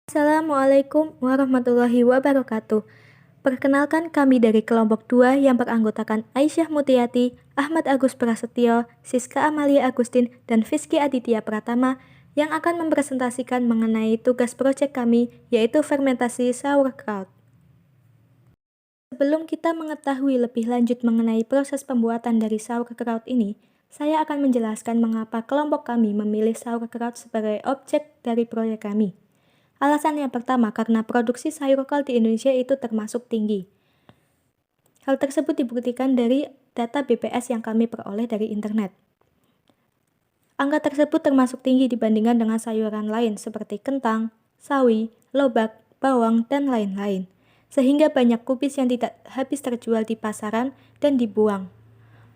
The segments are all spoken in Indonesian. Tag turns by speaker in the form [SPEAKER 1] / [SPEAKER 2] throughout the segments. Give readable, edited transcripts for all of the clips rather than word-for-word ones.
[SPEAKER 1] Assalamualaikum warahmatullahi wabarakatuh. Perkenalkan kami dari kelompok 2 yang beranggotakan Aisyah Mutiati, Ahmad Agus Prasetyo, Siska Amalia Agustin, dan Fiski Aditya Pratama yang akan mempresentasikan mengenai tugas proyek kami, yaitu fermentasi sauerkraut. Sebelum kita mengetahui lebih lanjut mengenai proses pembuatan dari sauerkraut ini, saya akan menjelaskan mengapa kelompok kami memilih sauerkraut sebagai objek dari proyek kami. Alasan yang pertama, karena produksi sauerkraut di Indonesia itu termasuk tinggi. Hal tersebut dibuktikan dari data BPS yang kami peroleh dari internet. Angka tersebut termasuk tinggi dibandingkan dengan sayuran lain seperti kentang, sawi, lobak, bawang, dan lain-lain. Sehingga banyak kubis yang tidak habis terjual di pasaran dan dibuang.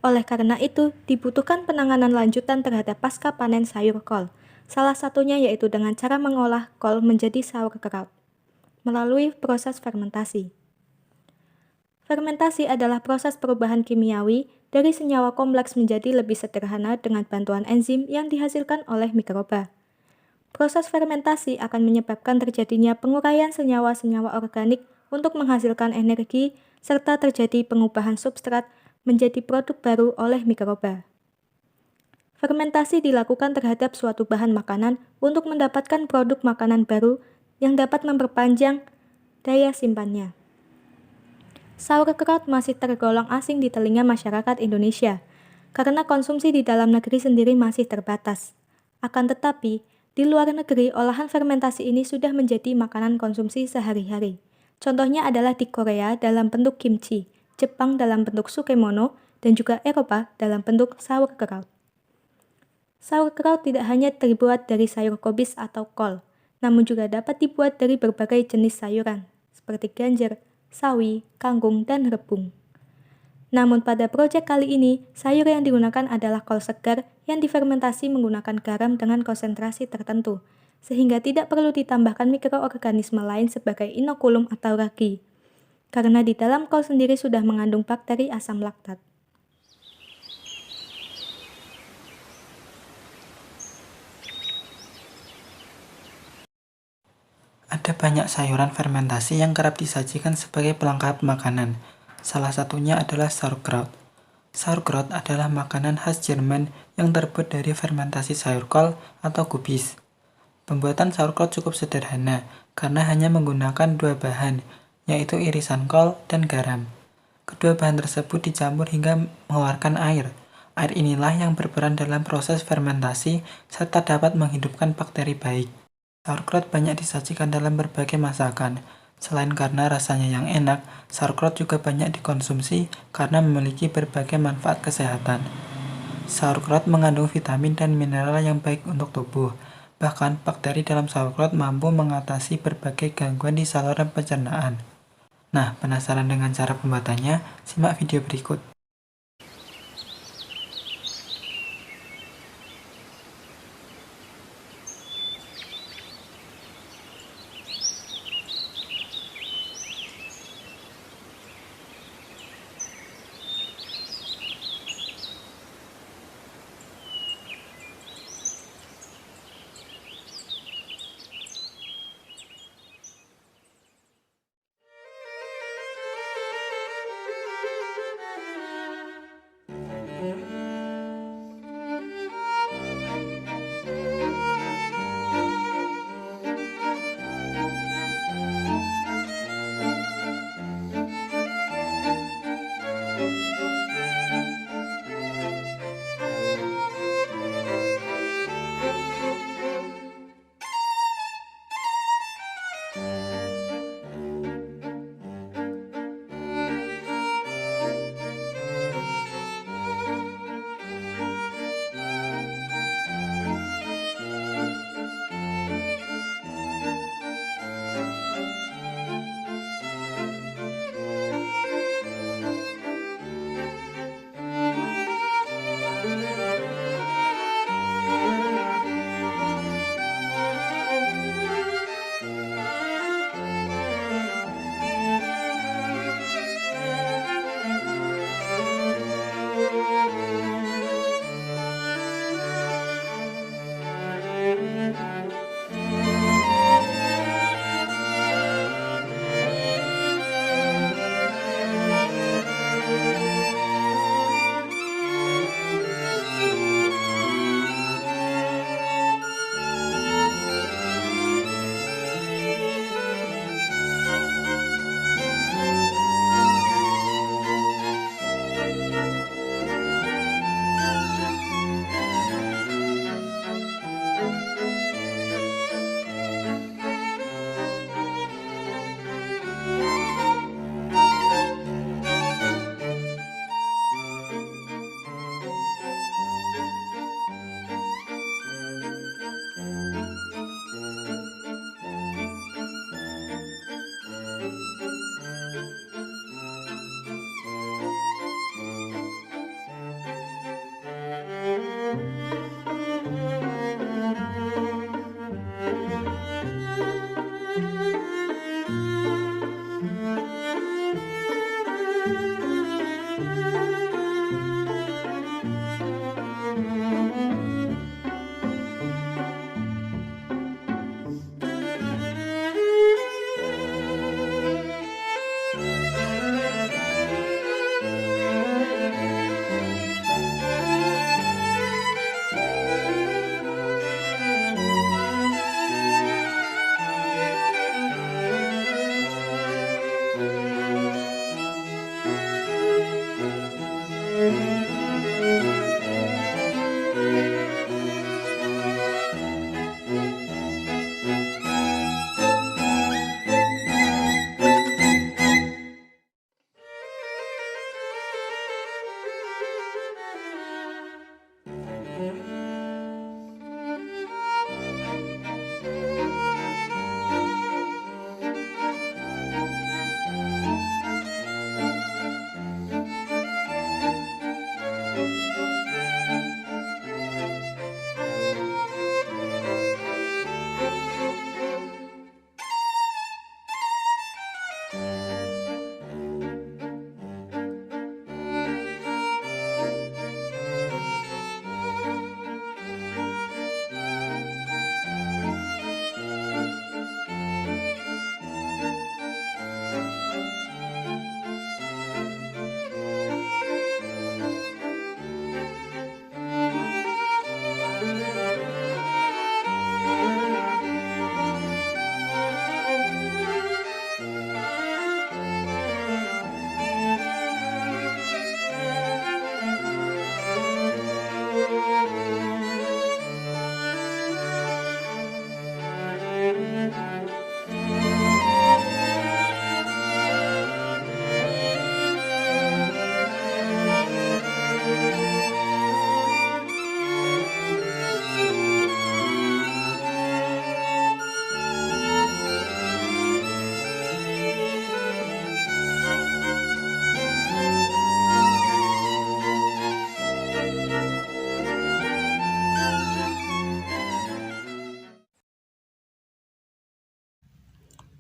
[SPEAKER 1] Oleh karena itu, dibutuhkan penanganan lanjutan terhadap pasca panen sayur kol. Salah satunya yaitu dengan cara mengolah kol menjadi sauerkraut melalui proses fermentasi. Fermentasi adalah proses perubahan kimiawi dari senyawa kompleks menjadi lebih sederhana dengan bantuan enzim yang dihasilkan oleh mikroba. Proses fermentasi akan menyebabkan terjadinya penguraian senyawa-senyawa organik untuk menghasilkan energi serta terjadi pengubahan substrat menjadi produk baru oleh mikroba. Fermentasi dilakukan terhadap suatu bahan makanan untuk mendapatkan produk makanan baru yang dapat memperpanjang daya simpannya. Sauerkraut masih tergolong asing di telinga masyarakat Indonesia, karena konsumsi di dalam negeri sendiri masih terbatas. Akan tetapi, di luar negeri olahan fermentasi ini sudah menjadi makanan konsumsi sehari-hari. Contohnya adalah di Korea dalam bentuk kimchi, Jepang dalam bentuk sukemono, dan juga Eropa dalam bentuk sauerkraut. Sauerkraut tidak hanya terbuat dari sayur kobis atau kol, namun juga dapat dibuat dari berbagai jenis sayuran, seperti ganjer, sawi, kangkung, dan rebung. Namun pada proyek kali ini, sayur yang digunakan adalah kol segar yang difermentasi menggunakan garam dengan konsentrasi tertentu, sehingga tidak perlu ditambahkan mikroorganisme lain sebagai inokulum atau ragi, karena di dalam kol sendiri sudah mengandung bakteri asam laktat.
[SPEAKER 2] Ada banyak sayuran fermentasi yang kerap disajikan sebagai pelengkap makanan. Salah satunya adalah sauerkraut. Sauerkraut adalah makanan khas Jerman yang terbuat dari fermentasi sayur kol atau kubis. Pembuatan sauerkraut cukup sederhana karena hanya menggunakan dua bahan, yaitu irisan kol dan garam. Kedua bahan tersebut dicampur hingga mengeluarkan air. Air inilah yang berperan dalam proses fermentasi serta dapat menghidupkan bakteri baik. Sauerkraut banyak disajikan dalam berbagai masakan. Selain karena rasanya yang enak, sauerkraut juga banyak dikonsumsi karena memiliki berbagai manfaat kesehatan. Sauerkraut mengandung vitamin dan mineral yang baik untuk tubuh. Bahkan, bakteri dalam sauerkraut mampu mengatasi berbagai gangguan di saluran pencernaan. Nah, penasaran dengan cara pembuatannya? Simak video berikut.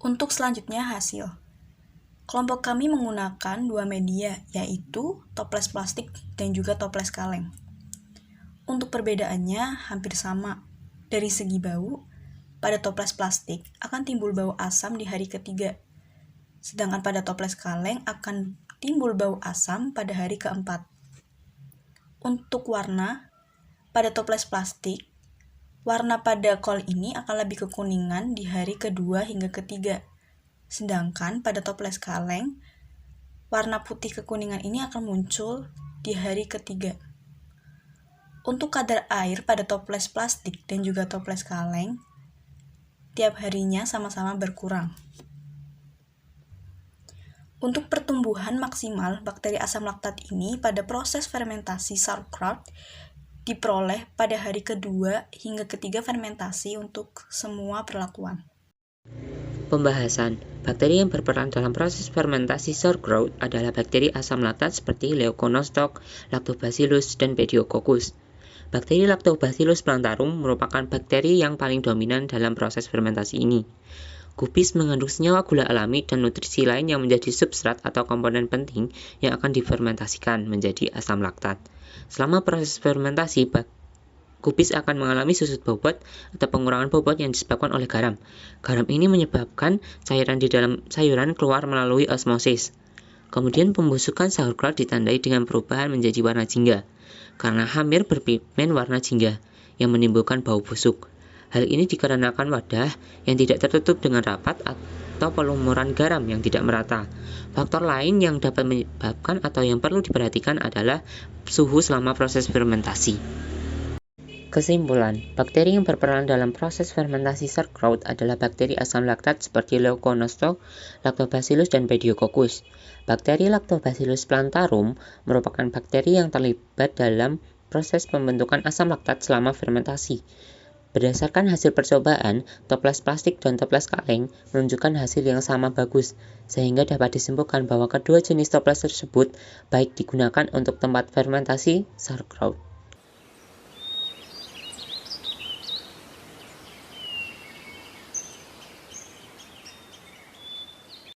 [SPEAKER 3] Untuk selanjutnya hasil. Kelompok kami menggunakan dua media, yaitu toples plastik dan juga toples kaleng. Untuk perbedaannya hampir sama. Dari segi bau, pada toples plastik akan timbul bau asam di hari ketiga, sedangkan pada toples kaleng akan timbul bau asam pada hari keempat. Untuk warna, pada toples plastik, warna pada kol ini akan lebih kekuningan di hari kedua hingga ketiga. Sedangkan pada toples kaleng, warna putih kekuningan ini akan muncul di hari ketiga. Untuk kadar air pada toples plastik dan juga toples kaleng, tiap harinya sama-sama berkurang. Untuk pertumbuhan maksimal bakteri asam laktat ini pada proses fermentasi sauerkraut diperoleh pada hari kedua hingga ketiga fermentasi untuk semua perlakuan.
[SPEAKER 4] Pembahasan. Bakteri yang berperan dalam proses fermentasi sauerkraut adalah bakteri asam laktat seperti Leuconostoc, Lactobacillus, dan Pediococcus. Bakteri Lactobacillus plantarum merupakan bakteri yang paling dominan dalam proses fermentasi ini. Kubis mengandung senyawa gula alami dan nutrisi lain yang menjadi substrat atau komponen penting yang akan difermentasikan menjadi asam laktat. Selama proses fermentasi, kubis akan mengalami susut bobot atau pengurangan bobot yang disebabkan oleh garam. Garam ini menyebabkan cairan di dalam sayuran keluar melalui osmosis. Kemudian pembusukan sauerkraut ditandai dengan perubahan menjadi warna jingga, karena hampir berpigmen warna jingga yang menimbulkan bau busuk. Hal ini dikarenakan wadah yang tidak tertutup dengan rapat atau pelumuran garam yang tidak merata. Faktor lain yang dapat menyebabkan atau yang perlu diperhatikan adalah suhu selama proses fermentasi. Kesimpulan, bakteri yang berperan dalam proses fermentasi sauerkraut adalah bakteri asam laktat seperti Leuconostoc, Lactobacillus, dan Pediococcus. Bakteri Lactobacillus plantarum merupakan bakteri yang terlibat dalam proses pembentukan asam laktat selama fermentasi. Berdasarkan hasil percobaan, toples plastik dan toples kaleng menunjukkan hasil yang sama bagus, sehingga dapat disimpulkan bahwa kedua jenis toples tersebut baik digunakan untuk tempat fermentasi sauerkraut.